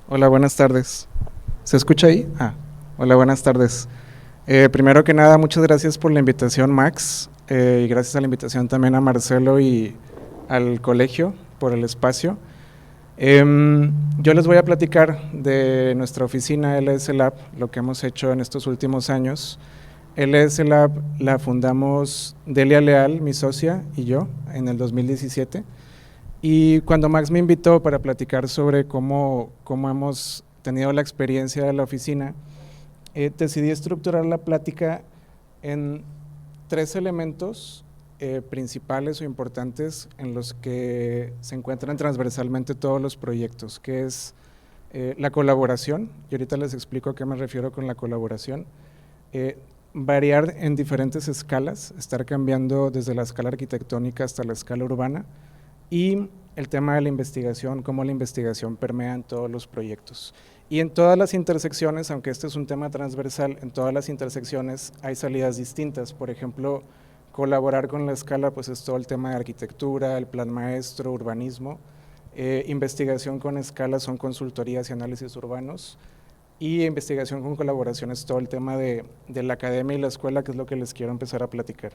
Hola, buenas tardes. ¿Se escucha ahí? Hola, buenas tardes. Primero que nada, muchas gracias por la invitación, Max, y gracias a la invitación también a Marcelo y al colegio por el espacio. Yo les voy a platicar de nuestra oficina LS Lab, lo que hemos hecho en estos últimos años. LS Lab la fundamos Delia Leal, mi socia, y yo, en el 2017. Y cuando Max me invitó para platicar sobre cómo hemos tenido la experiencia de la oficina, decidí estructurar la plática en tres elementos principales o importantes en los que se encuentran transversalmente todos los proyectos, que es la colaboración, y ahorita les explico a qué me refiero con la colaboración, eh, variar en diferentes escalas, estar cambiando desde la escala arquitectónica hasta la escala urbana, y el tema de la investigación, cómo la investigación permea en todos los proyectos. Y en todas las intersecciones, aunque este es un tema transversal, en todas las intersecciones hay salidas distintas. Por ejemplo, colaborar con la escala, pues es todo el tema de arquitectura, el plan maestro, urbanismo. Investigación con escala son consultorías y análisis urbanos. Y investigación con colaboración es todo el tema de la academia y la escuela, que es lo que les quiero empezar a platicar.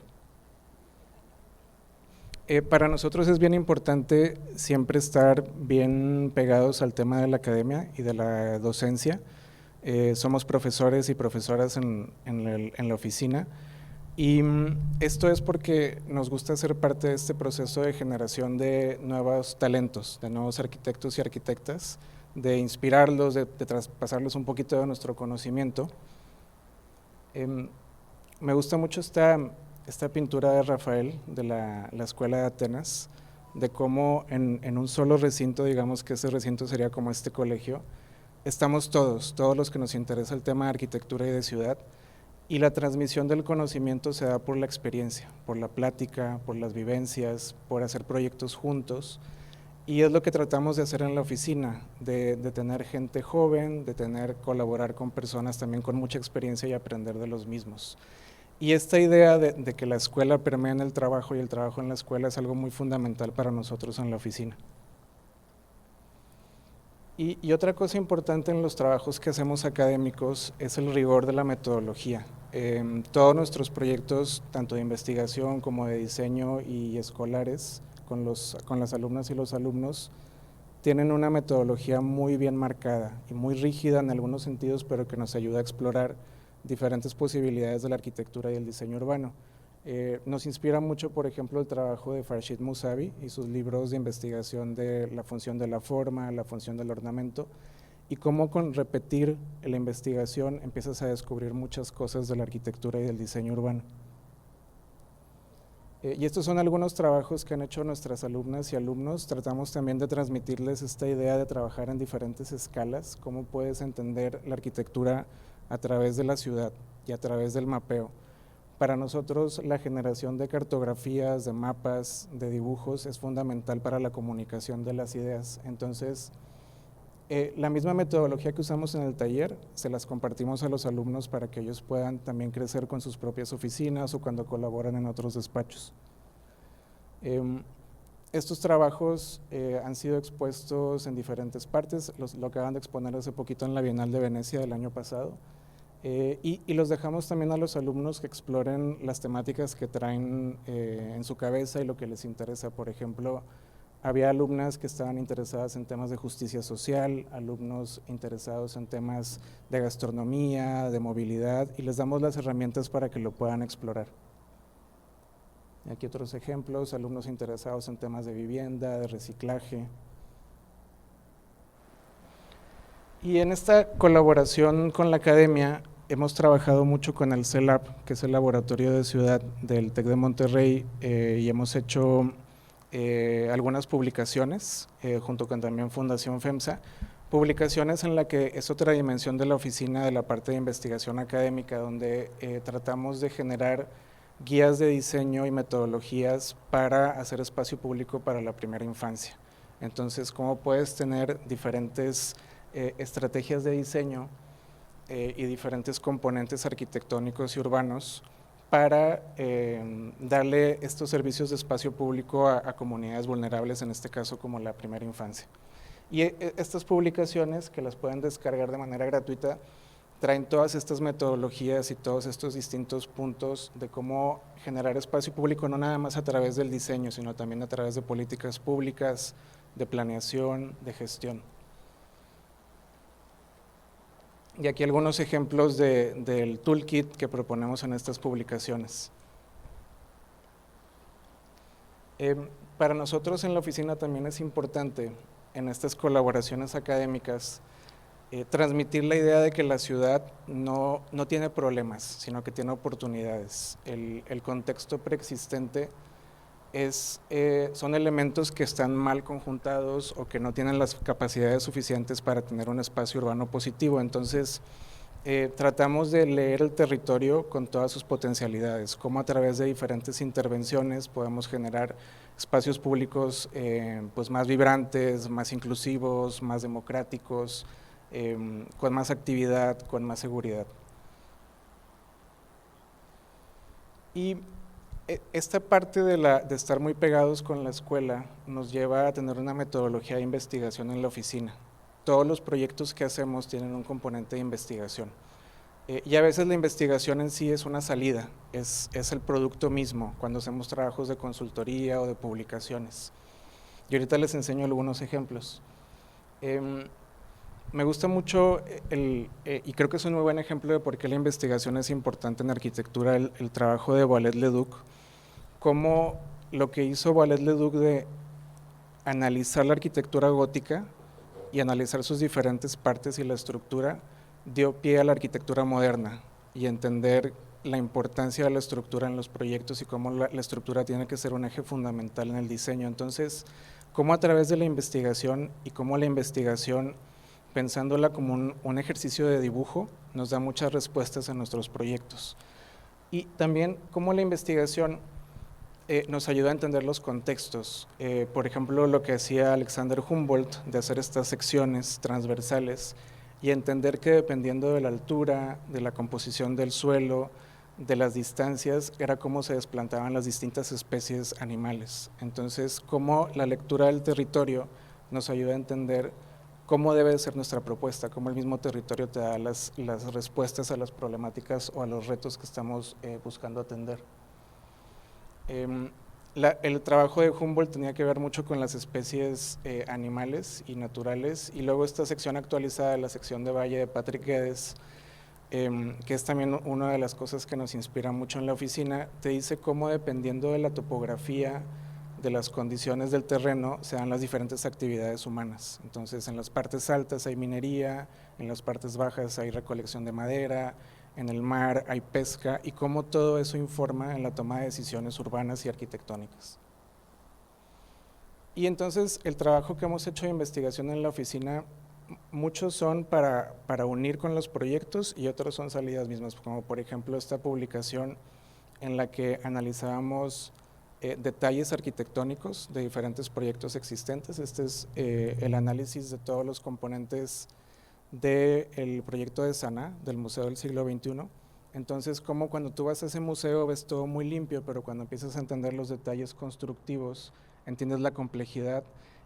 Para nosotros es bien importante siempre estar bien pegados al tema de la academia y de la docencia. Somos profesores y profesoras en la oficina, y esto es porque nos gusta ser parte de este proceso de generación de nuevos talentos, de nuevos arquitectos y arquitectas, de inspirarlos, de traspasarles un poquito de nuestro conocimiento. Me gusta mucho esta pintura de Rafael de la Escuela de Atenas, de cómo en un solo recinto, digamos que ese recinto sería como este colegio, estamos todos los que nos interesa el tema de arquitectura y de ciudad, y la transmisión del conocimiento se da por la experiencia, por la plática, por las vivencias, por hacer proyectos juntos. Y es lo que tratamos de hacer en la oficina, de tener gente joven, de colaborar con personas también con mucha experiencia y aprender de los mismos. Y esta idea de que la escuela permea en el trabajo y el trabajo en la escuela es algo muy fundamental para nosotros en la oficina. Y otra cosa importante en los trabajos que hacemos académicos es el rigor de la metodología. Todos nuestros proyectos, tanto de investigación como de diseño y escolares, con las alumnas y los alumnos, tienen una metodología muy bien marcada y muy rígida en algunos sentidos, pero que nos ayuda a explorar diferentes posibilidades de la arquitectura y el diseño urbano. Nos inspira mucho, por ejemplo, el trabajo de Farshid Musavi y sus libros de investigación de la función de la forma, la función del ornamento, y cómo con repetir la investigación empiezas a descubrir muchas cosas de la arquitectura y del diseño urbano. Y estos son algunos trabajos que han hecho nuestras alumnas y alumnos. Tratamos también de transmitirles esta idea de trabajar en diferentes escalas, cómo puedes entender la arquitectura a través de la ciudad y a través del mapeo. Para nosotros la generación de cartografías, de mapas, de dibujos es fundamental para la comunicación de las ideas. Entonces, la misma metodología que usamos en el taller se las compartimos a los alumnos para que ellos puedan también crecer con sus propias oficinas o cuando colaboran en otros despachos. Estos trabajos han sido expuestos en diferentes partes, lo acaban de exponer hace poquito en la Bienal de Venecia del año pasado, y los dejamos también a los alumnos que exploren las temáticas que traen en su cabeza y lo que les interesa. Por ejemplo, había alumnas que estaban interesadas en temas de justicia social, alumnos interesados en temas de gastronomía, de movilidad, y les damos las herramientas para que lo puedan explorar. Y aquí otros ejemplos, alumnos interesados en temas de vivienda, de reciclaje. Y en esta colaboración con la academia hemos trabajado mucho con el CELAP, que es el Laboratorio de Ciudad del TEC de Monterrey, y hemos hecho algunas publicaciones, junto con también Fundación FEMSA, publicaciones en la que es otra dimensión de la oficina de la parte de investigación académica, donde tratamos de generar guías de diseño y metodologías para hacer espacio público para la primera infancia. Entonces, cómo puedes tener diferentes estrategias de diseño y diferentes componentes arquitectónicos y urbanos para darle estos servicios de espacio público a comunidades vulnerables, en este caso como la primera infancia. Y estas publicaciones, que las pueden descargar de manera gratuita, traen todas estas metodologías y todos estos distintos puntos de cómo generar espacio público, no nada más a través del diseño, sino también a través de políticas públicas, de planeación, de gestión. Y aquí algunos ejemplos del toolkit que proponemos en estas publicaciones. Para nosotros en la oficina también es importante, en estas colaboraciones académicas, transmitir la idea de que la ciudad no tiene problemas, sino que tiene oportunidades. El contexto preexistente son elementos que están mal conjuntados o que no tienen las capacidades suficientes para tener un espacio urbano positivo. Entonces, tratamos de leer el territorio con todas sus potencialidades, cómo a través de diferentes intervenciones podemos generar espacios públicos pues más vibrantes, más inclusivos, más democráticos, con más actividad, con más seguridad. Y esta parte de estar muy pegados con la escuela nos lleva a tener una metodología de investigación en la oficina. Todos los proyectos que hacemos tienen un componente de investigación. Y a veces la investigación en sí es una salida, es el producto mismo, cuando hacemos trabajos de consultoría o de publicaciones. Y ahorita les enseño algunos ejemplos. Me gusta mucho, y creo que es un muy buen ejemplo de por qué la investigación es importante en arquitectura, el trabajo de Boilet-Leduc, cómo lo que hizo Boilet-Leduc de analizar la arquitectura gótica y analizar sus diferentes partes y la estructura, dio pie a la arquitectura moderna y entender la importancia de la estructura en los proyectos y cómo la estructura tiene que ser un eje fundamental en el diseño. Entonces, cómo a través de la investigación y cómo la investigación, pensándola como un ejercicio de dibujo, nos da muchas respuestas en nuestros proyectos. Y también cómo la investigación nos ayuda a entender los contextos. Por ejemplo, lo que hacía Alexander Humboldt de hacer estas secciones transversales y entender que dependiendo de la altura, de la composición del suelo, de las distancias, era cómo se desplantaban las distintas especies animales. Entonces, cómo la lectura del territorio nos ayuda a entender cómo debe ser nuestra propuesta, cómo el mismo territorio te da las respuestas a las problemáticas o a los retos que estamos buscando atender. El trabajo de Humboldt tenía que ver mucho con las especies animales y naturales, y luego esta sección actualizada, la sección de Valle de Patrick Geddes, que es también una de las cosas que nos inspira mucho en la oficina, te dice cómo dependiendo de la topografía, de las condiciones del terreno, se dan las diferentes actividades humanas. Entonces, en las partes altas hay minería, en las partes bajas hay recolección de madera, en el mar hay pesca, y cómo todo eso informa en la toma de decisiones urbanas y arquitectónicas. Y entonces el trabajo que hemos hecho de investigación en la oficina, muchos son para unir con los proyectos y otros son salidas mismas, como por ejemplo esta publicación en la que analizábamos detalles arquitectónicos de diferentes proyectos existentes. Este es el análisis de todos los componentes del proyecto de Saná, del Museo del Siglo XXI. Entonces, como cuando tú vas a ese museo ves todo muy limpio, pero cuando empiezas a entender los detalles constructivos, entiendes la complejidad,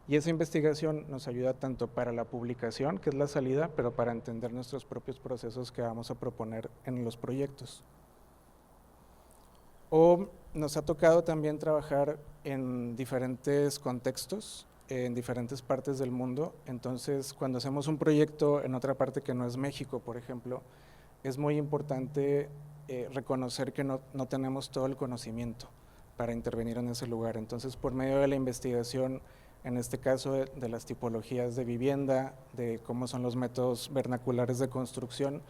y esa investigación nos ayuda tanto para la publicación, que es la salida, pero para entender nuestros propios procesos que vamos a proponer en los proyectos. O nos ha tocado también trabajar en diferentes contextos, en diferentes partes del mundo. Entonces, cuando hacemos un proyecto en otra parte que no es México, por ejemplo, es muy importante reconocer que no tenemos todo el conocimiento para intervenir en ese lugar. Entonces, por medio de la investigación, en este caso de las tipologías de vivienda, de cómo son los métodos vernaculares de construcción,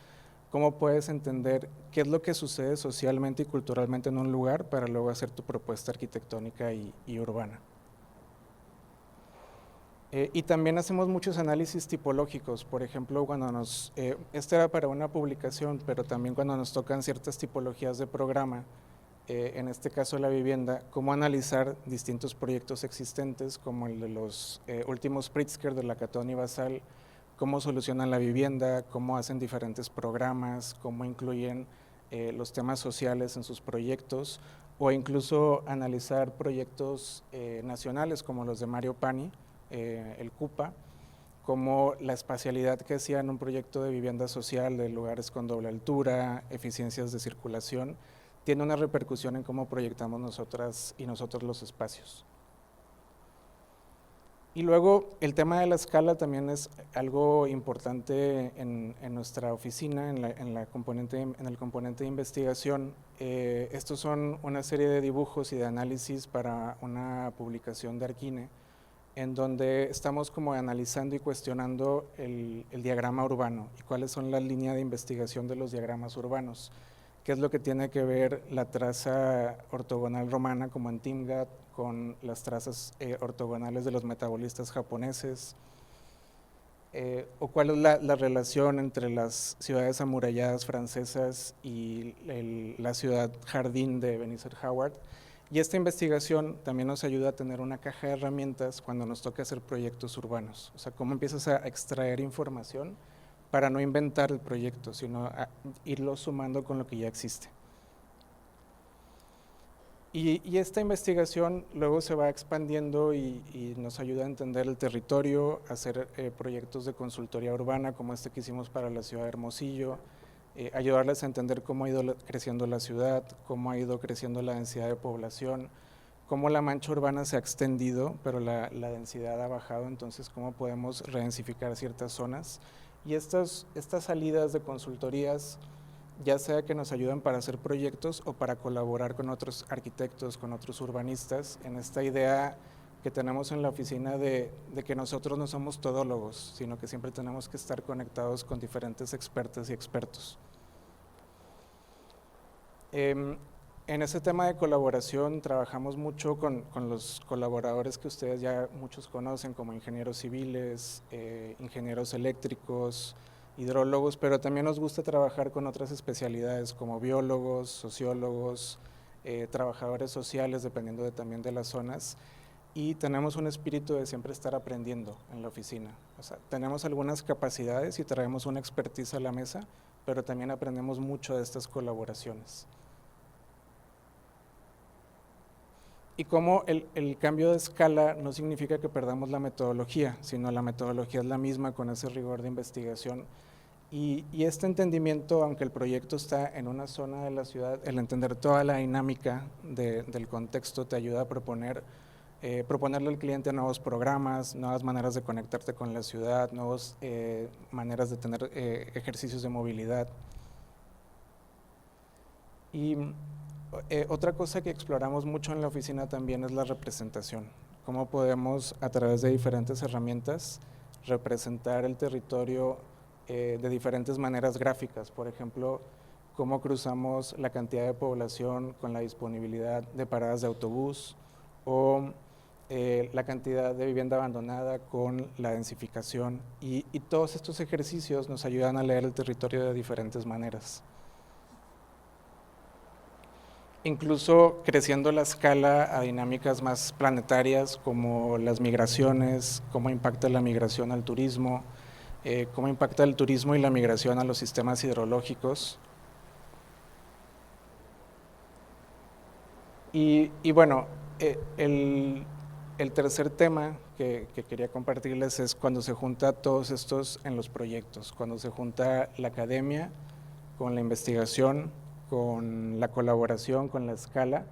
cómo puedes entender qué es lo que sucede socialmente y culturalmente en un lugar para luego hacer tu propuesta arquitectónica y urbana. Y también hacemos muchos análisis tipológicos, por ejemplo, cuando este era para una publicación, pero también cuando nos tocan ciertas tipologías de programa, en este caso la vivienda, cómo analizar distintos proyectos existentes, como el de los últimos Pritzker de Lacaton y Basal, cómo solucionan la vivienda, cómo hacen diferentes programas, cómo incluyen los temas sociales en sus proyectos, o incluso analizar proyectos nacionales como los de Mario Pani, el CUPA, cómo la espacialidad que hacía en un proyecto de vivienda social, de lugares con doble altura, eficiencias de circulación, tiene una repercusión en cómo proyectamos nosotras y nosotros los espacios. Y luego el tema de la escala también es algo importante en nuestra oficina, en el componente de investigación. Estos son una serie de dibujos y de análisis para una publicación de Arquine, en donde estamos como analizando y cuestionando el diagrama urbano y cuáles son las líneas de investigación de los diagramas urbanos. ¿Qué es lo que tiene que ver la traza ortogonal romana como en Timgad con las trazas ortogonales de los metabolistas japoneses? ¿O cuál es la relación entre las ciudades amuralladas francesas y la ciudad jardín de Ebenezer Howard? Y esta investigación también nos ayuda a tener una caja de herramientas cuando nos toca hacer proyectos urbanos. O sea, cómo empiezas a extraer información para no inventar el proyecto, sino a irlo sumando con lo que ya existe. Y esta investigación luego se va expandiendo y nos ayuda a entender el territorio, a hacer proyectos de consultoría urbana como este que hicimos para la ciudad de Hermosillo, ayudarles a entender cómo ha ido creciendo la ciudad, cómo ha ido creciendo la densidad de población, cómo la mancha urbana se ha extendido, pero la densidad ha bajado, entonces cómo podemos redensificar ciertas zonas. Y estas salidas de consultorías, ya sea que nos ayuden para hacer proyectos o para colaborar con otros arquitectos, con otros urbanistas, en esta idea que tenemos en la oficina de que nosotros no somos todólogos, sino que siempre tenemos que estar conectados con diferentes expertas y expertos. En ese tema de colaboración trabajamos mucho con los colaboradores que ustedes ya muchos conocen, como ingenieros civiles, ingenieros eléctricos, hidrólogos, pero también nos gusta trabajar con otras especialidades como biólogos, sociólogos, trabajadores sociales, dependiendo también de las zonas, y tenemos un espíritu de siempre estar aprendiendo en la oficina. O sea, tenemos algunas capacidades y traemos una expertise a la mesa, pero también aprendemos mucho de estas colaboraciones. Y como el cambio de escala no significa que perdamos la metodología, sino la metodología es la misma con ese rigor de investigación. Y este entendimiento, aunque el proyecto está en una zona de la ciudad, el entender toda la dinámica del contexto te ayuda a proponerle al cliente nuevos programas, nuevas maneras de conectarte con la ciudad, nuevas maneras de tener ejercicios de movilidad. Y otra cosa que exploramos mucho en la oficina también es la representación. Cómo podemos, a través de diferentes herramientas, representar el territorio de diferentes maneras gráficas. Por ejemplo, cómo cruzamos la cantidad de población con la disponibilidad de paradas de autobús, o la cantidad de vivienda abandonada con la densificación. Y todos estos ejercicios nos ayudan a leer el territorio de diferentes maneras. Incluso creciendo la escala a dinámicas más planetarias como las migraciones, cómo impacta la migración al turismo, cómo impacta el turismo y la migración a los sistemas hidrológicos. Y bueno, el tercer tema que quería compartirles es cuando se junta todos estos en los proyectos, cuando se junta la academia con la investigación, con la colaboración, con la escala,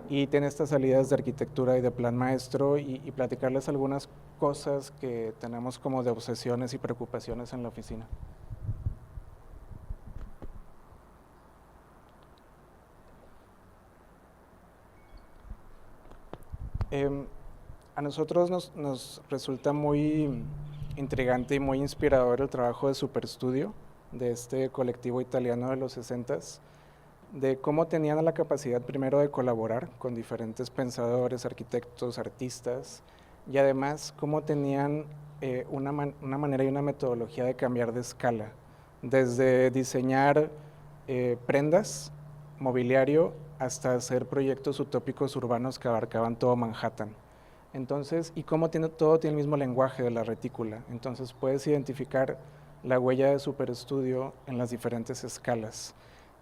y tiene estas salidas de arquitectura y de plan maestro y platicarles algunas cosas que tenemos como de obsesiones y preocupaciones en la oficina. A nosotros nos resulta muy intrigante y muy inspirador el trabajo de Superstudio, de este colectivo italiano de los 60s, de cómo tenían la capacidad primero de colaborar con diferentes pensadores, arquitectos, artistas, y además cómo tenían una manera y una metodología de cambiar de escala, desde diseñar prendas, mobiliario, hasta hacer proyectos utópicos urbanos que abarcaban todo Manhattan. Entonces, y cómo todo tiene el mismo lenguaje de la retícula, entonces puedes identificar la huella de Superstudio en las diferentes escalas.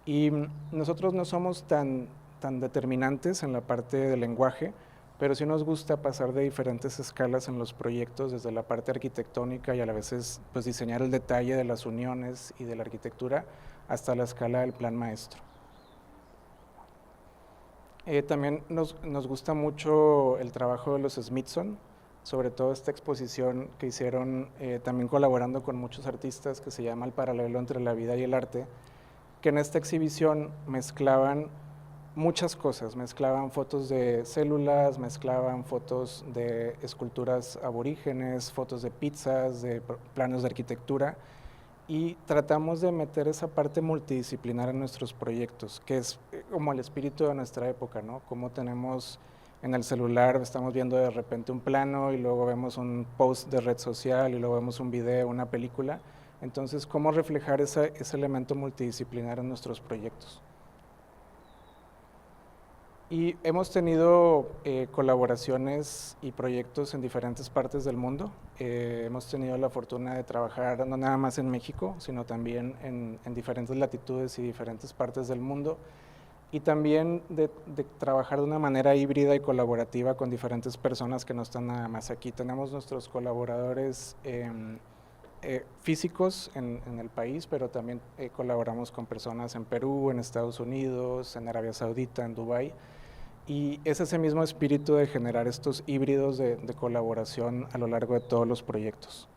Y nosotros no somos tan determinantes en la parte del lenguaje, pero sí nos gusta pasar de diferentes escalas en los proyectos, desde la parte arquitectónica y a la vez pues diseñar el detalle de las uniones y de la arquitectura hasta la escala del plan maestro. También nos gusta mucho el trabajo de los Smithson, sobre todo esta exposición que hicieron también colaborando con muchos artistas, que se llama El paralelo entre la vida y el arte, que en esta exhibición mezclaban muchas cosas, mezclaban fotos de células, mezclaban fotos de esculturas aborígenes, fotos de pizzas, de planos de arquitectura, y tratamos de meter esa parte multidisciplinar en nuestros proyectos, que es como el espíritu de nuestra época, ¿no? Como tenemos en el celular, estamos viendo de repente un plano y luego vemos un post de red social y luego vemos un video, una película. Entonces, ¿cómo reflejar ese elemento multidisciplinar en nuestros proyectos? Y hemos tenido colaboraciones y proyectos en diferentes partes del mundo. Hemos tenido la fortuna de trabajar no nada más en México, sino también en diferentes latitudes y diferentes partes del mundo. Y también de trabajar de una manera híbrida y colaborativa con diferentes personas que no están nada más aquí. Tenemos nuestros colaboradores físicos en el país, pero también colaboramos con personas en Perú, en Estados Unidos, en Arabia Saudita, en Dubái. Y es ese mismo espíritu de generar estos híbridos de colaboración a lo largo de todos los proyectos.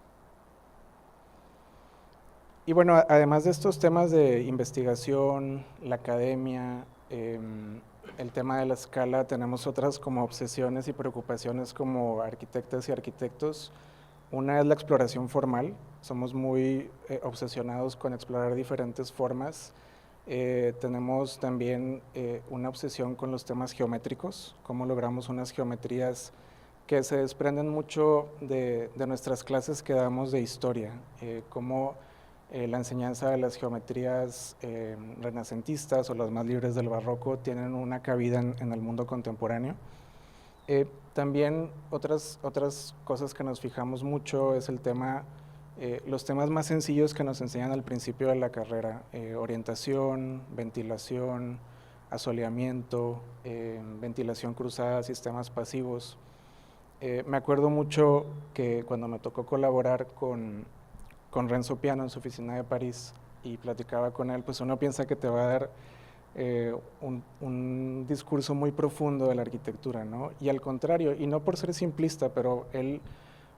Y bueno, además de estos temas de investigación, la academia, el tema de la escala, tenemos otras como obsesiones y preocupaciones como arquitectas y arquitectos. Una es la exploración formal, somos muy obsesionados con explorar diferentes formas. Tenemos también una obsesión con los temas geométricos, cómo logramos unas geometrías que se desprenden mucho de nuestras clases que damos de historia, cómo la enseñanza de las geometrías renacentistas o las más libres del barroco tienen una cabida en el mundo contemporáneo. También otras cosas que nos fijamos mucho es el tema, los temas más sencillos que nos enseñan al principio de la carrera, orientación, ventilación, asoleamiento, ventilación cruzada, sistemas pasivos. Me acuerdo mucho que cuando me tocó colaborar con Renzo Piano en su oficina de París y platicaba con él, pues uno piensa que te va a dar un discurso muy profundo de la arquitectura, ¿no? Y al contrario, y no por ser simplista, pero él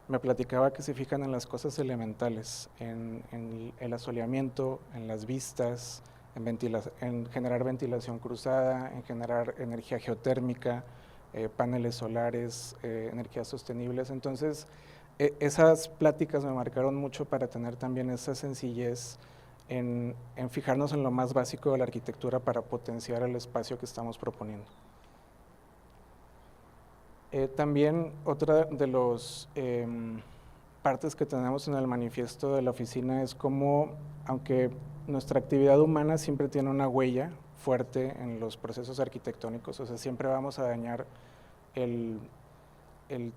me platicaba que se fijan en las cosas elementales, en el asoleamiento, en las vistas, en generar ventilación cruzada, en generar energía geotérmica, paneles solares, energías sostenibles. Entonces, esas pláticas me marcaron mucho para tener también esa sencillez en fijarnos en lo más básico de la arquitectura para potenciar el espacio que estamos proponiendo. También otra de las partes que tenemos en el manifiesto de la oficina es cómo, aunque nuestra actividad humana siempre tiene una huella fuerte en los procesos arquitectónicos, o sea, siempre vamos a dañar el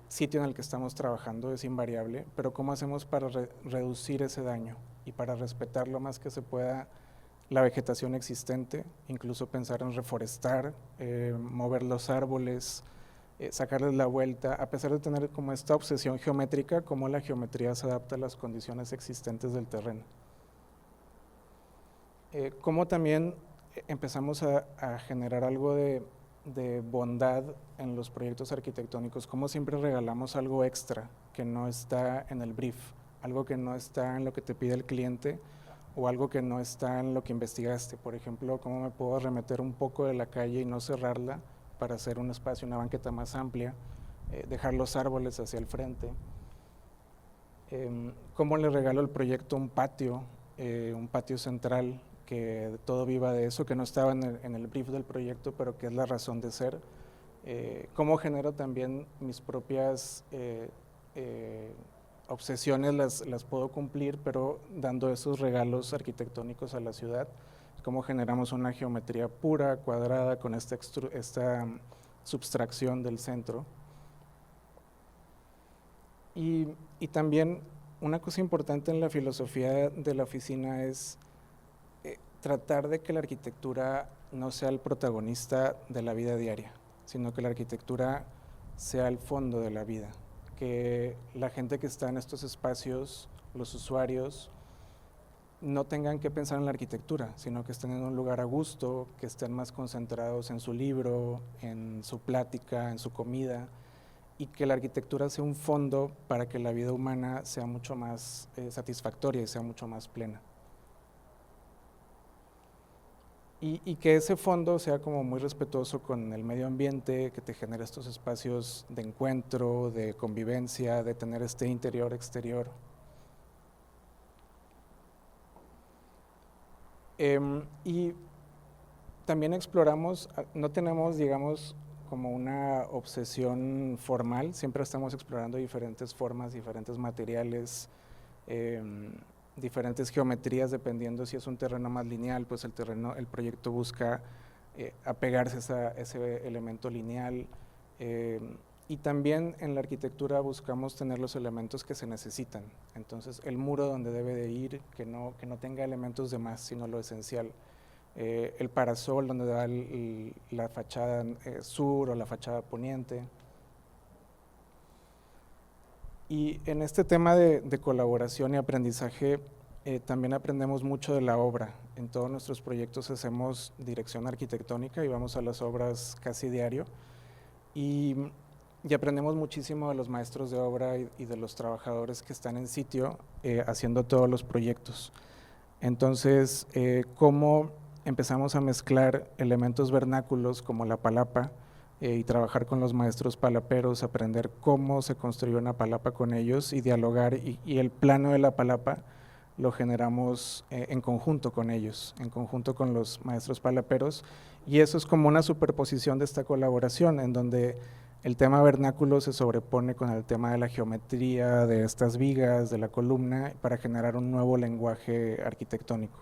sitio en el que estamos trabajando, es invariable, pero ¿cómo hacemos para reducir ese daño y para respetar lo más que se pueda la vegetación existente, incluso pensar en reforestar, mover los árboles, sacarles la vuelta, a pesar de tener como esta obsesión geométrica, cómo la geometría se adapta a las condiciones existentes del terreno? Cómo también empezamos a generar algo de bondad en los proyectos arquitectónicos, como siempre regalamos algo extra que no está en el brief, algo que no está en lo que te pide el cliente o algo que no está en lo que investigaste. Por ejemplo, cómo me puedo remeter un poco de la calle y no cerrarla para hacer un espacio, una banqueta más amplia, dejar los árboles hacia el frente. Cómo le regalo el proyecto un patio central, que todo viva de eso, que no estaba en el brief del proyecto, pero que es la razón de ser. Cómo genero también mis propias obsesiones, las puedo cumplir, pero dando esos regalos arquitectónicos a la ciudad. Cómo generamos una geometría pura, cuadrada, con esta subtracción del centro. Y también una cosa importante en la filosofía de la oficina es tratar de que la arquitectura no sea el protagonista de la vida diaria, sino que la arquitectura sea el fondo de la vida, que la gente que está en estos espacios, los usuarios, no tengan que pensar en la arquitectura, sino que estén en un lugar a gusto, que estén más concentrados en su libro, en su plática, en su comida, y que la arquitectura sea un fondo para que la vida humana sea mucho más satisfactoria y sea mucho más plena. Y que ese fondo sea como muy respetuoso con el medio ambiente, que te genere estos espacios de encuentro, de convivencia, de tener este interior-exterior. Y también exploramos, no tenemos, digamos, como una obsesión formal, siempre estamos explorando diferentes formas, diferentes materiales, diferentes geometrías, dependiendo si es un terreno más lineal, pues el proyecto busca apegarse a ese elemento lineal. Y también en la arquitectura buscamos tener los elementos que se necesitan. Entonces el muro donde debe de ir, que no tenga elementos de más, sino lo esencial. El parasol donde da la fachada sur o la fachada poniente. Y en este tema de colaboración y aprendizaje, también aprendemos mucho de la obra. En todos nuestros proyectos hacemos dirección arquitectónica y vamos a las obras casi diario. Y aprendemos muchísimo de los maestros de obra y de los trabajadores que están en sitio haciendo todos los proyectos. Entonces, cómo empezamos a mezclar elementos vernáculos como la palapa y trabajar con los maestros palaperos, aprender cómo se construyó una palapa con ellos y dialogar, y el plano de la palapa lo generamos en conjunto con ellos, en conjunto con los maestros palaperos, y eso es como una superposición de esta colaboración en donde el tema vernáculo se sobrepone con el tema de la geometría, de estas vigas, de la columna, para generar un nuevo lenguaje arquitectónico.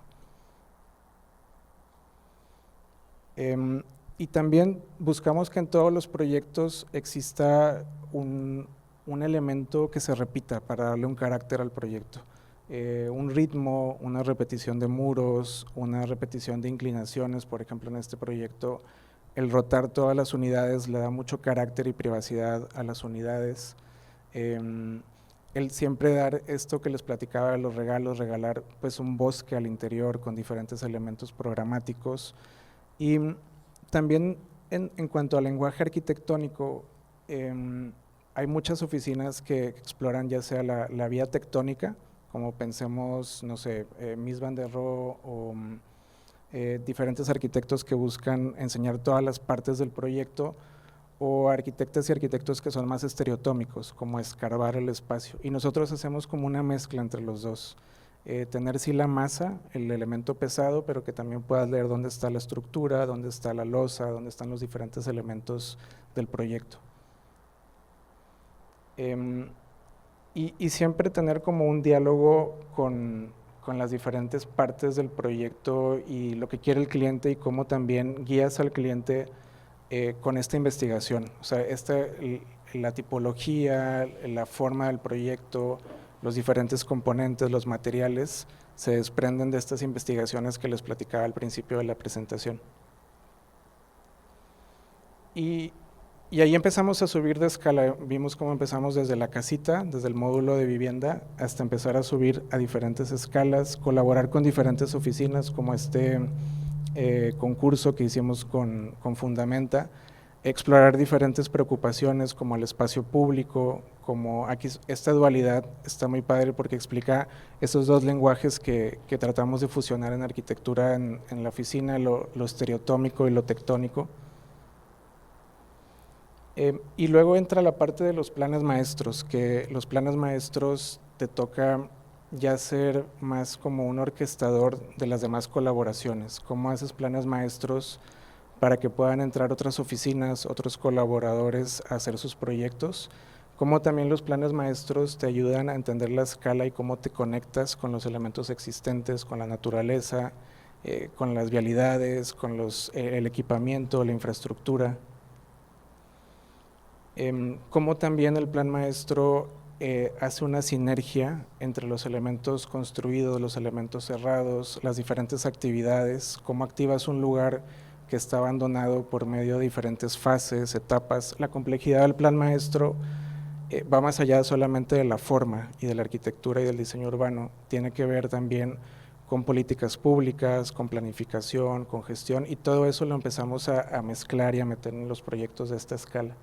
Y también buscamos que en todos los proyectos exista un elemento que se repita para darle un carácter al proyecto. Un ritmo, una repetición de muros, una repetición de inclinaciones. Por ejemplo, en este proyecto, el rotar todas las unidades le da mucho carácter y privacidad a las unidades. El siempre dar esto que les platicaba de los regalos, regalar pues un bosque al interior con diferentes elementos programáticos. Y también en cuanto al lenguaje arquitectónico, hay muchas oficinas que exploran ya sea la vía tectónica, como pensemos, no sé, Mies van der Rohe o diferentes arquitectos que buscan enseñar todas las partes del proyecto, o arquitectas y arquitectos que son más estereotómicos, como escarbar el espacio. Y nosotros hacemos como una mezcla entre los dos. Tener sí la masa, el elemento pesado, pero que también puedas leer dónde está la estructura, dónde está la losa, dónde están los diferentes elementos del proyecto. Y siempre tener como un diálogo con las diferentes partes del proyecto y lo que quiere el cliente, y cómo también guías al cliente con esta investigación. O sea, la tipología, la forma del proyecto, los diferentes componentes, los materiales, se desprenden de estas investigaciones que les platicaba al principio de la presentación. Y ahí empezamos a subir de escala. Vimos cómo empezamos desde la casita, desde el módulo de vivienda, hasta empezar a subir a diferentes escalas, colaborar con diferentes oficinas, como este concurso que hicimos con Fundamenta, explorar diferentes preocupaciones como el espacio público, como aquí esta dualidad está muy padre porque explica esos dos lenguajes que tratamos de fusionar en arquitectura en la oficina, lo estereotómico y lo tectónico. Y luego entra la parte de los planes maestros, que los planes maestros te toca ya ser más como un orquestador de las demás colaboraciones. ¿Cómo haces planes maestros para que puedan entrar otras oficinas, otros colaboradores a hacer sus proyectos? Cómo también los planes maestros te ayudan a entender la escala y cómo te conectas con los elementos existentes, con la naturaleza, con las vialidades, con el equipamiento, la infraestructura. Cómo también el plan maestro hace una sinergia entre los elementos construidos, los elementos cerrados, las diferentes actividades, cómo activas un lugar que está abandonado por medio de diferentes fases, etapas. La complejidad del plan maestro va más allá solamente de la forma y de la arquitectura y del diseño urbano, tiene que ver también con políticas públicas, con planificación, con gestión, y todo eso lo empezamos a mezclar y a meter en los proyectos de esta escala.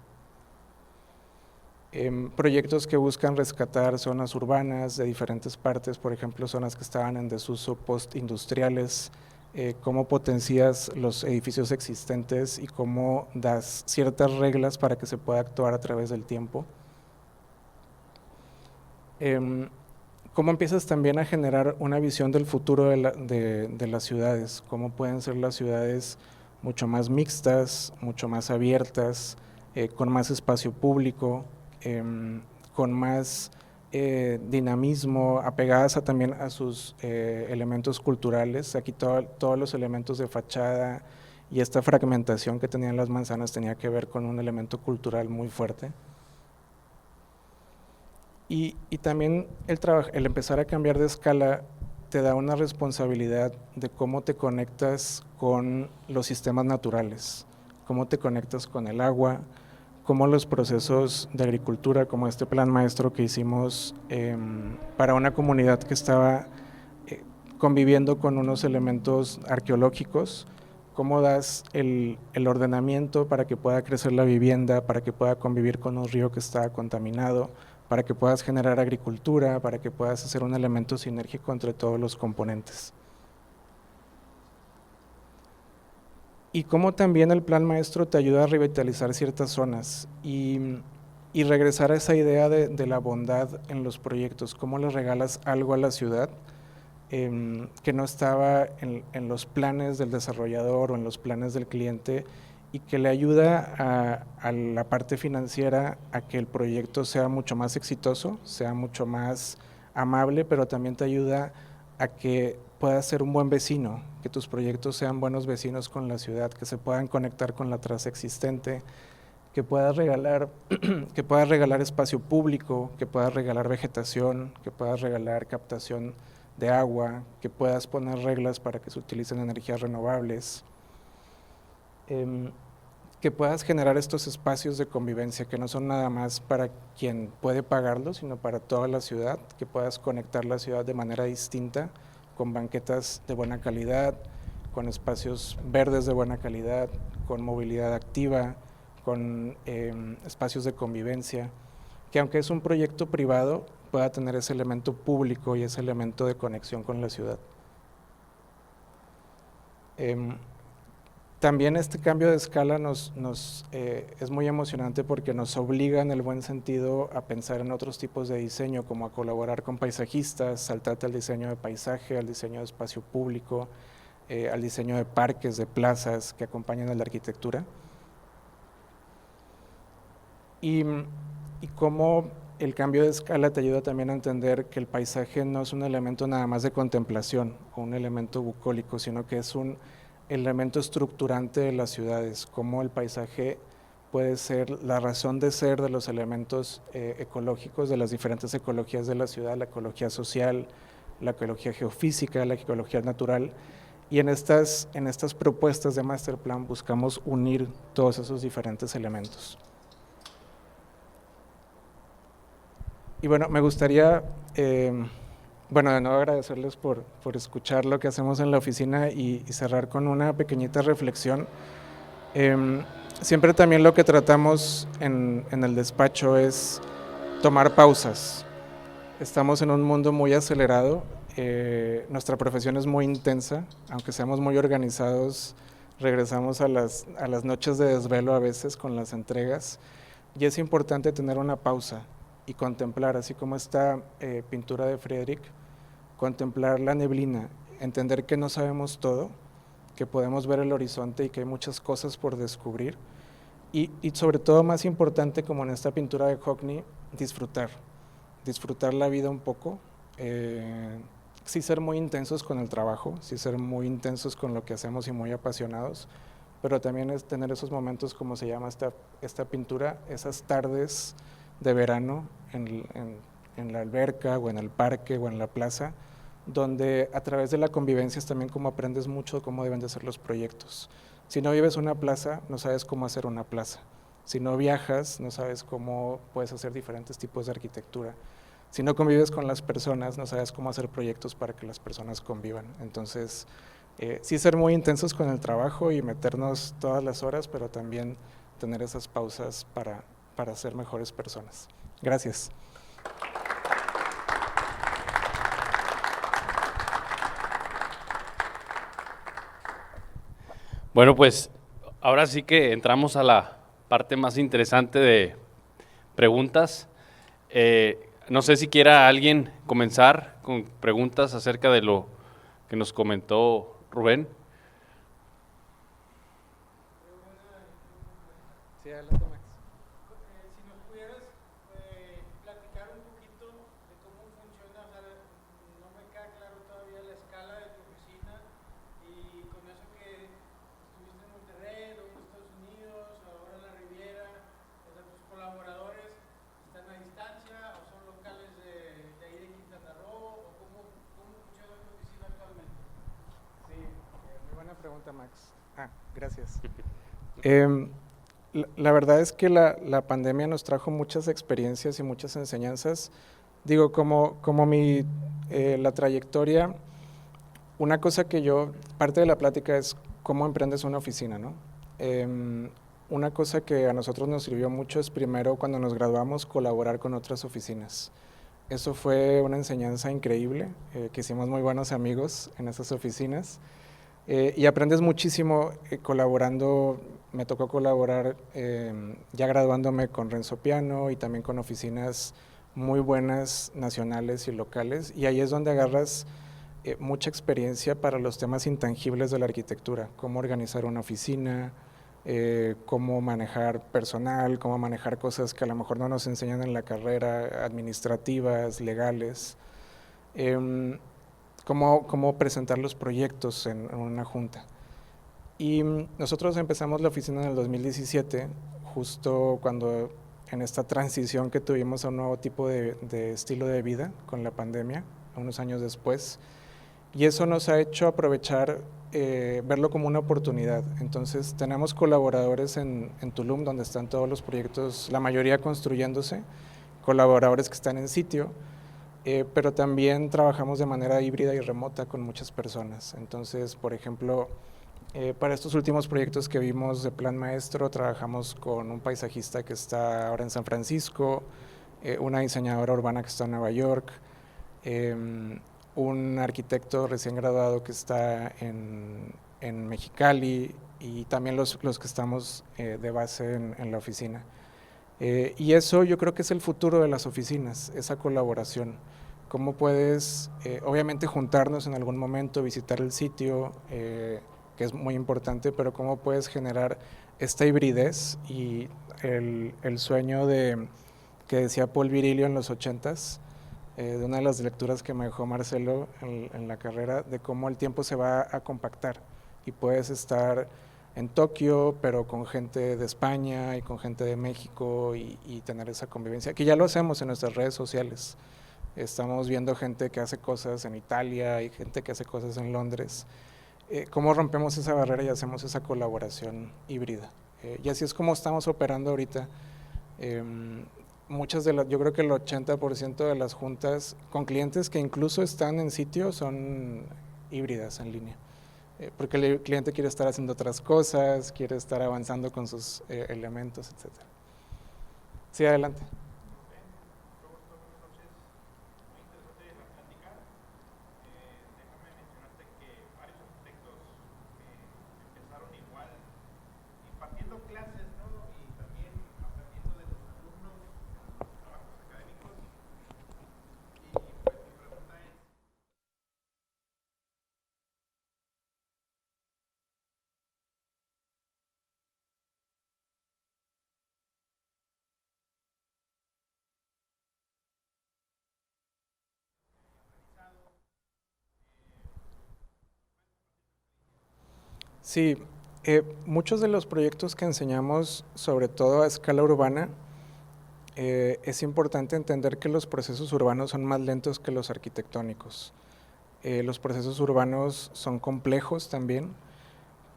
Proyectos que buscan rescatar zonas urbanas de diferentes partes, por ejemplo, zonas que estaban en desuso postindustriales, cómo potencias los edificios existentes y cómo das ciertas reglas para que se pueda actuar a través del tiempo. Cómo empiezas también a generar una visión del futuro de las ciudades, cómo pueden ser las ciudades mucho más mixtas, mucho más abiertas, con más espacio público, con más dinamismo, apegadas también a sus elementos culturales. Aquí todos los elementos de fachada y esta fragmentación que tenían las manzanas tenía que ver con un elemento cultural muy fuerte. Y también el empezar a cambiar de escala te da una responsabilidad de cómo te conectas con los sistemas naturales, cómo te conectas con el agua, cómo los procesos de agricultura, como este plan maestro que hicimos para una comunidad que estaba conviviendo con unos elementos arqueológicos, cómo das el ordenamiento para que pueda crecer la vivienda, para que pueda convivir con un río que está contaminado, para que puedas generar agricultura, para que puedas hacer un elemento sinérgico entre todos los componentes. Y cómo también el plan maestro te ayuda a revitalizar ciertas zonas y regresar a esa idea de la bondad en los proyectos, cómo le regalas algo a la ciudad que no estaba en los planes del desarrollador o en los planes del cliente, y que le ayuda a la parte financiera a que el proyecto sea mucho más exitoso, sea mucho más amable, pero también te ayuda a que puedas ser un buen vecino, que tus proyectos sean buenos vecinos con la ciudad, que se puedan conectar con la traza existente, que puedas regalar, que puedas regalar espacio público, que puedas regalar vegetación, que puedas regalar captación de agua, que puedas poner reglas para que se utilicen energías renovables, que puedas generar estos espacios de convivencia que no son nada más para quien puede pagarlo, sino para toda la ciudad, que puedas conectar la ciudad de manera distinta, con banquetas de buena calidad, con espacios verdes de buena calidad, con movilidad activa, con espacios de convivencia, que aunque es un proyecto privado, pueda tener ese elemento público y ese elemento de conexión con la ciudad. También este cambio de escala es muy emocionante porque nos obliga en el buen sentido a pensar en otros tipos de diseño, como a colaborar con paisajistas, saltarte al diseño de paisaje, al diseño de espacio público, al diseño de parques, de plazas que acompañan a la arquitectura. Y cómo el cambio de escala te ayuda también a entender que el paisaje no es un elemento nada más de contemplación o un elemento bucólico, sino que es un elemento estructurante de las ciudades, cómo el paisaje puede ser la razón de ser de los elementos ecológicos, de las diferentes ecologías de la ciudad, la ecología social, la ecología geofísica, la ecología natural, y en estas propuestas de Master Plan buscamos unir todos esos diferentes elementos. Y bueno, me gustaría de nuevo agradecerles por escuchar lo que hacemos en la oficina y cerrar con una pequeñita reflexión. Siempre también lo que tratamos en el despacho es tomar pausas. Estamos en un mundo muy acelerado, nuestra profesión es muy intensa, aunque seamos muy organizados, regresamos a las noches de desvelo a veces con las entregas, y es importante tener una pausa y contemplar, así como esta pintura de Friedrich, contemplar la neblina, entender que no sabemos todo, que podemos ver el horizonte y que hay muchas cosas por descubrir, y sobre todo, más importante, como en esta pintura de Hockney, disfrutar la vida un poco, sí ser muy intensos con el trabajo, sí ser muy intensos con lo que hacemos y muy apasionados, pero también es tener esos momentos, como se llama esta pintura, esas tardes de verano en la alberca o en el parque o en la plaza, donde a través de la convivencia es también como aprendes mucho cómo deben de ser los proyectos. Si no vives una plaza, no sabes cómo hacer una plaza. Si no viajas, no sabes cómo puedes hacer diferentes tipos de arquitectura. Si no convives con las personas, no sabes cómo hacer proyectos para que las personas convivan. Entonces, sí ser muy intensos con el trabajo y meternos todas las horas, pero también tener esas pausas para ser mejores personas. Gracias. Bueno, pues ahora sí que entramos a la parte más interesante de preguntas. No sé si quiera alguien comenzar con preguntas acerca de lo que nos comentó Rubén. Sí, adelante, Max. Si nos pudieras platicar un poquito de cómo funciona, o sea, no me queda claro todavía la escala de tu oficina y con eso que estuviste en Monterrey, luego en Estados Unidos, ahora en la Riviera, o sea, tus colaboradores están a distancia o son locales de ahí de Quintana Roo, o cómo funciona tu oficina actualmente. Sí, muy buena pregunta, Max. Gracias. La verdad es que la pandemia nos trajo muchas experiencias y muchas enseñanzas. Digo, la trayectoria, una cosa parte de la plática es cómo emprendes una oficina, ¿no? Una cosa que a nosotros nos sirvió mucho es primero, cuando nos graduamos, colaborar con otras oficinas. Eso fue una enseñanza increíble, que hicimos muy buenos amigos en esas oficinas. Y aprendes muchísimo colaborando. Me tocó colaborar ya graduándome con Renzo Piano y también con oficinas muy buenas nacionales y locales, y ahí es donde agarras mucha experiencia para los temas intangibles de la arquitectura, cómo organizar una oficina, cómo manejar personal, cómo manejar cosas que a lo mejor no nos enseñan en la carrera, administrativas, legales. Cómo presentar los proyectos en una junta. Y nosotros empezamos la oficina en el 2017, justo cuando en esta transición que tuvimos a un nuevo tipo de estilo de vida con la pandemia, unos años después, y eso nos ha hecho aprovechar, verlo como una oportunidad. Entonces tenemos colaboradores en Tulum, donde están todos los proyectos, la mayoría construyéndose, colaboradores que están en sitio, pero también trabajamos de manera híbrida y remota con muchas personas. Entonces, por ejemplo, para estos últimos proyectos que vimos de Plan Maestro, trabajamos con un paisajista que está ahora en San Francisco, una diseñadora urbana que está en Nueva York, un arquitecto recién graduado que está en Mexicali, y también los que estamos de base en la oficina. Y eso yo creo que es el futuro de las oficinas, esa colaboración. ¿Cómo puedes, obviamente, juntarnos en algún momento, visitar el sitio, que es muy importante, pero cómo puedes generar esta hibridez y el sueño que decía Paul Virilio en los 80s, de una de las lecturas que me dejó Marcelo en la carrera, de cómo el tiempo se va a compactar y puedes estar en Tokio, pero con gente de España y con gente de México, y tener esa convivencia, que ya lo hacemos en nuestras redes sociales. Estamos viendo gente que hace cosas en Italia y gente que hace cosas en Londres. ¿Cómo rompemos esa barrera y hacemos esa colaboración híbrida? Y así es como estamos operando ahorita. Yo creo que el 80% de las juntas con clientes que incluso están en sitio son híbridas en línea. Porque el cliente quiere estar haciendo otras cosas, quiere estar avanzando con sus elementos, etc. Sí, adelante. Sí, muchos de los proyectos que enseñamos, sobre todo a escala urbana, es importante entender que los procesos urbanos son más lentos que los arquitectónicos. Los procesos urbanos son complejos también,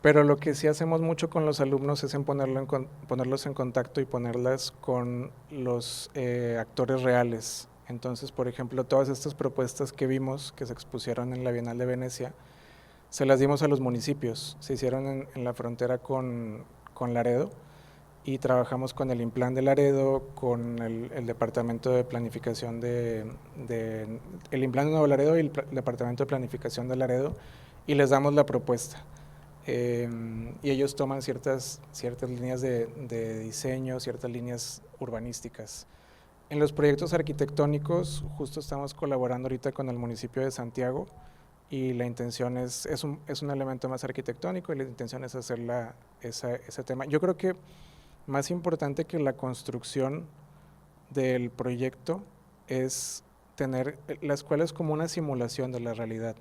Pero lo que sí hacemos mucho con los alumnos es en ponerlos en contacto y ponerlas con los actores reales. Entonces, por ejemplo, todas estas propuestas que vimos, que se expusieron en la Bienal de Venecia, se las dimos a los municipios. Se hicieron en la frontera con Laredo y trabajamos con el Implan de Laredo, con el Departamento de Planificación el Implan de Nuevo Laredo y el Departamento de Planificación de Laredo, y les damos la propuesta. Y ellos toman ciertas líneas de diseño, ciertas líneas urbanísticas. En los proyectos arquitectónicos, justo estamos colaborando ahorita con el municipio de Santiago, y la intención es un elemento más arquitectónico, y la intención es hacer ese tema. Yo creo que más importante que la construcción del proyecto es tener la escuela es como una simulación de la realidad,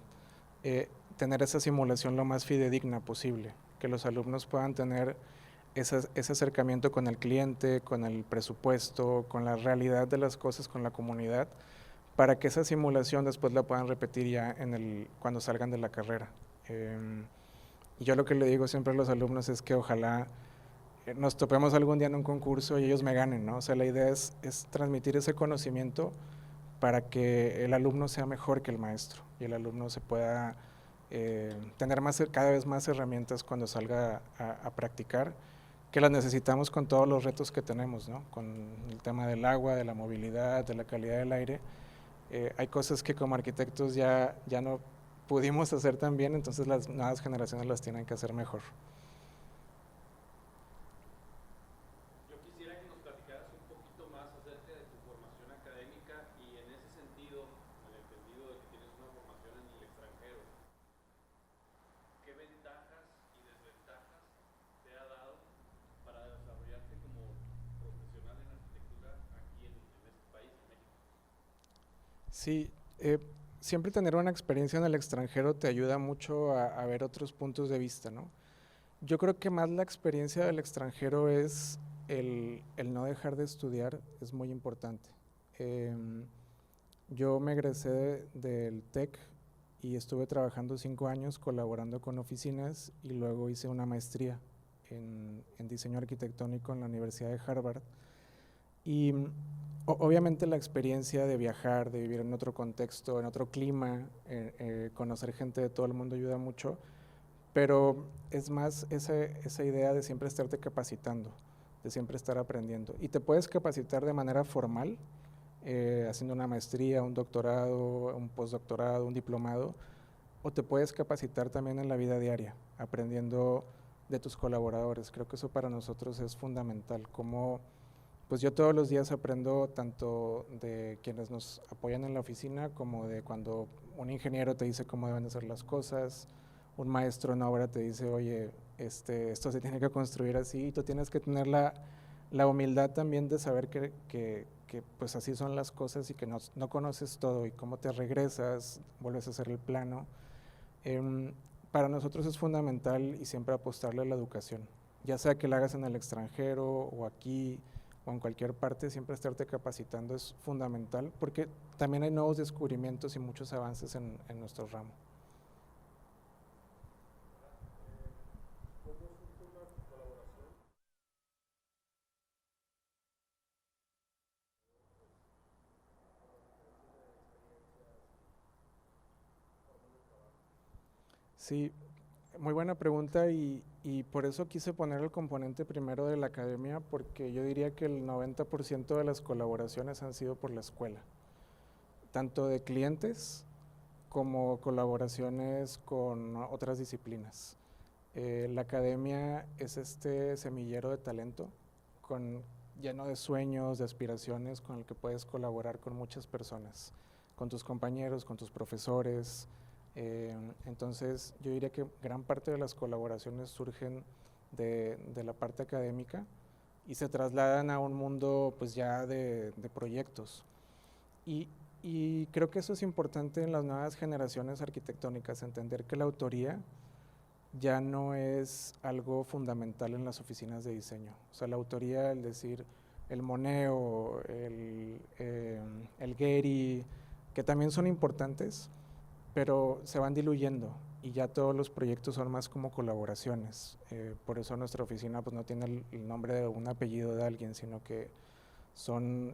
tener esa simulación lo más fidedigna posible, que los alumnos puedan tener ese acercamiento con el cliente, con el presupuesto, con la realidad de las cosas, con la comunidad, para que esa simulación después la puedan repetir ya cuando salgan de la carrera. Yo lo que le digo siempre a los alumnos es que ojalá nos topemos algún día en un concurso y ellos me ganen, ¿no? O sea, la idea es transmitir ese conocimiento para que el alumno sea mejor que el maestro y el alumno se pueda tener cada vez más herramientas cuando salga a practicar, que las necesitamos con todos los retos que tenemos, ¿no? Con el tema del agua, de la movilidad, de la calidad del aire. Hay cosas que como arquitectos ya no pudimos hacer tan bien, entonces las nuevas generaciones las tienen que hacer mejor. Yo quisiera que nos platicaras un poquito más acerca de tu formación académica y en ese sentido, en el entendido de que tienes una formación en el extranjero, ¿qué ventajas y desventajas te ha dado para desarrollarte como profesional en arquitectura aquí en este país, en México? Sí, siempre tener una experiencia en el extranjero te ayuda mucho a ver otros puntos de vista, ¿no? Yo creo que más la experiencia del extranjero es el no dejar de estudiar, es muy importante. Yo me egresé del TEC y estuve trabajando 5 años colaborando con oficinas, y luego hice una maestría en diseño arquitectónico en la Universidad de Harvard. Y obviamente la experiencia de viajar, de vivir en otro contexto, en otro clima, conocer gente de todo el mundo ayuda mucho, pero es más esa idea de siempre estarte capacitando, de siempre estar aprendiendo. Y te puedes capacitar de manera formal, haciendo una maestría, un doctorado, un postdoctorado, un diplomado, o te puedes capacitar también en la vida diaria, aprendiendo de tus colaboradores. Creo que eso para nosotros es fundamental. Pues yo todos los días aprendo tanto de quienes nos apoyan en la oficina, como de cuando un ingeniero te dice cómo deben de ser las cosas, un maestro en obra te dice, oye, esto se tiene que construir así, y tú tienes que tener la humildad también de saber que pues así son las cosas, y que no conoces todo, y cómo te regresas, vuelves a hacer el plano. Para nosotros es fundamental y siempre apostarle a la educación, ya sea que la hagas en el extranjero o aquí o en cualquier parte, siempre estarte capacitando es fundamental, porque también hay nuevos descubrimientos y muchos avances en nuestro ramo. Sí, muy buena pregunta, y por eso quise poner el componente primero de la academia, porque yo diría que el 90% de las colaboraciones han sido por la escuela, tanto de clientes como colaboraciones con otras disciplinas. La academia es este semillero de talento lleno de sueños, de aspiraciones, con el que puedes colaborar con muchas personas, con tus compañeros, con tus profesores. Entonces yo diría que gran parte de las colaboraciones surgen de la parte académica y se trasladan a un mundo pues ya de proyectos. Y creo que eso es importante en las nuevas generaciones arquitectónicas, entender que la autoría ya no es algo fundamental en las oficinas de diseño. O sea, la autoría, el decir el Moneo, el Gehry, que también son importantes, pero se van diluyendo, y ya todos los proyectos son más como colaboraciones. Por eso nuestra oficina pues no tiene el nombre de un apellido de alguien, sino que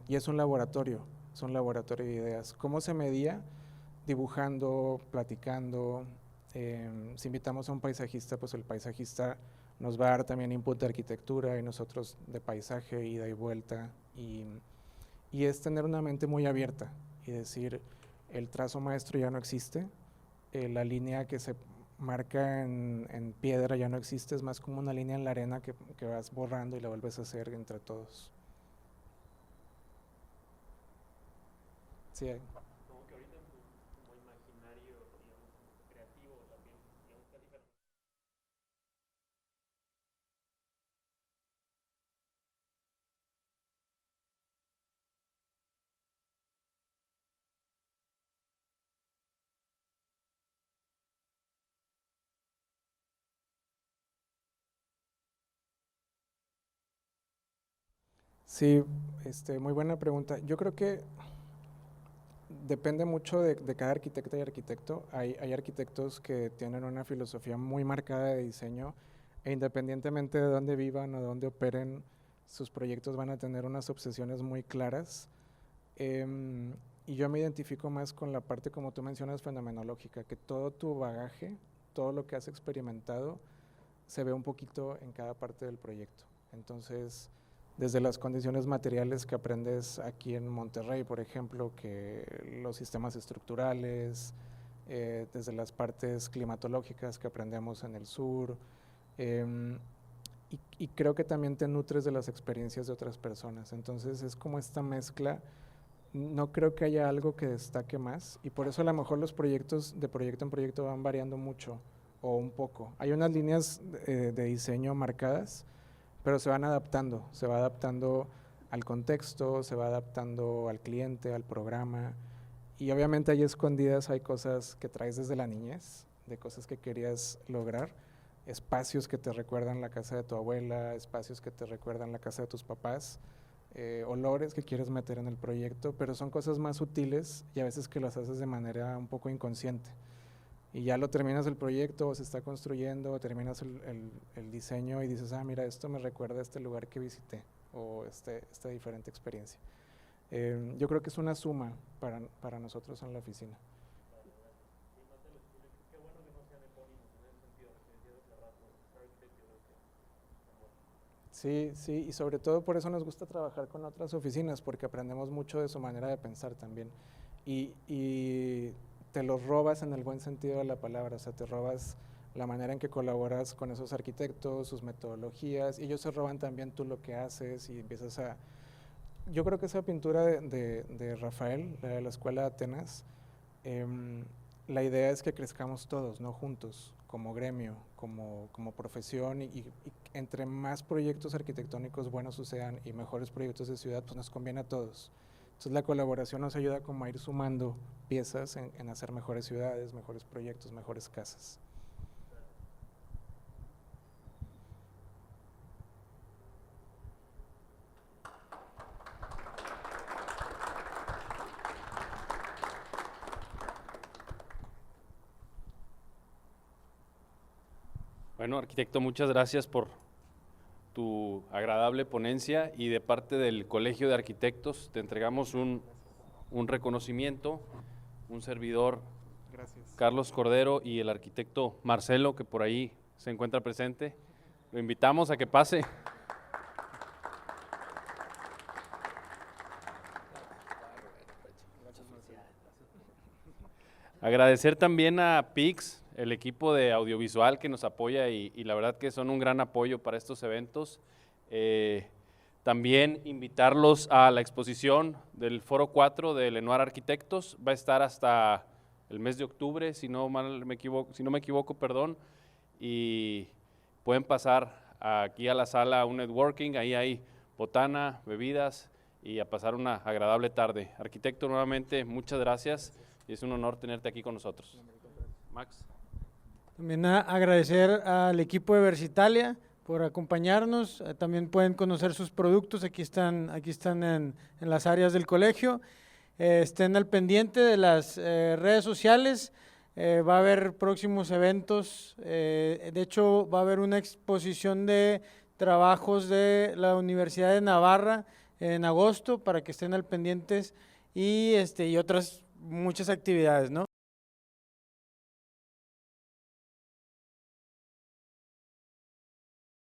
y es un laboratorio de ideas. ¿Cómo se medía? Dibujando, platicando. Si invitamos a un paisajista, pues el paisajista nos va a dar también input de arquitectura y nosotros de paisaje, ida y vuelta. Y es tener una mente muy abierta y decir, el trazo maestro ya no existe, la línea que se marca en piedra ya no existe, es más como una línea en la arena que vas borrando y la vuelves a hacer entre todos. Sí, Como que ahorita como imaginario, digamos, como creativo también, digamos, platícanos. sí, muy buena pregunta. Yo creo que depende mucho de cada arquitecta y arquitecto. Hay arquitectos que tienen una filosofía muy marcada de diseño e independientemente de dónde vivan o de dónde operen, sus proyectos van a tener unas obsesiones muy claras. Y yo me identifico más con la parte, como tú mencionas, fenomenológica, que todo tu bagaje, todo lo que has experimentado, se ve un poquito en cada parte del proyecto. Entonces, desde las condiciones materiales que aprendes aquí en Monterrey, por ejemplo, que los sistemas estructurales, desde las partes climatológicas que aprendemos en el sur, y creo que también te nutres de las experiencias de otras personas. Entonces es como esta mezcla. No creo que haya algo que destaque más y por eso a lo mejor los proyectos de proyecto en proyecto van variando mucho o un poco. Hay unas líneas de diseño marcadas, pero se va adaptando al contexto, se va adaptando al cliente, al programa, y obviamente ahí escondidas hay cosas que traes desde la niñez, de cosas que querías lograr, espacios que te recuerdan la casa de tu abuela, espacios que te recuerdan la casa de tus papás, olores que quieres meter en el proyecto, pero son cosas más sutiles y a veces que las haces de manera un poco inconsciente. Y ya lo terminas el proyecto, o se está construyendo, o terminas el diseño y dices, ah, mira, esto me recuerda a este lugar que visité, o esta diferente experiencia. Yo creo que es una suma para nosotros en la oficina. Y más del estilo, qué bueno que no sean epónimos en ese sentido, lo que decías hace rato, Star Architect, yo creo que están buenos. Sí, sí, y sobre todo por eso nos gusta trabajar con otras oficinas, porque aprendemos mucho de su manera de pensar también. Y te los robas en el buen sentido de la palabra, o sea, te robas la manera en que colaboras con esos arquitectos, sus metodologías, y ellos se roban también tú lo que haces y empiezas a... Yo creo que esa pintura de Rafael, la de la Escuela de Atenas, la idea es que crezcamos todos, ¿no? Juntos, como gremio, como profesión, y entre más proyectos arquitectónicos buenos sucedan y mejores proyectos de ciudad, pues nos conviene a todos. Entonces la colaboración nos ayuda como a ir sumando piezas en hacer mejores ciudades, mejores proyectos, mejores casas. Bueno, arquitecto, muchas gracias por tu agradable ponencia y de parte del Colegio de Arquitectos te entregamos un reconocimiento, un servidor, Gracias. Carlos Cordero, y el arquitecto Marcelo, que por ahí se encuentra presente. Lo invitamos a que pase. Agradecer también a Pix, el equipo de audiovisual que nos apoya y la verdad que son un gran apoyo para estos eventos. También invitarlos a la exposición del Foro 4 de Lenoir Arquitectos. Va a estar hasta el mes de octubre, si no me equivoco, perdón. Y pueden pasar aquí a la sala a un networking, ahí hay botana, bebidas y a pasar una agradable tarde. Arquitecto, nuevamente, muchas gracias y es un honor tenerte aquí con nosotros. Max. También agradecer al equipo de Versitalia por acompañarnos. También pueden conocer sus productos, aquí están en las áreas del colegio. Estén al pendiente de las redes sociales. Va a haber próximos eventos, de hecho va a haber una exposición de trabajos de la Universidad de Navarra en agosto para que estén al pendientes y otras muchas actividades, ¿no?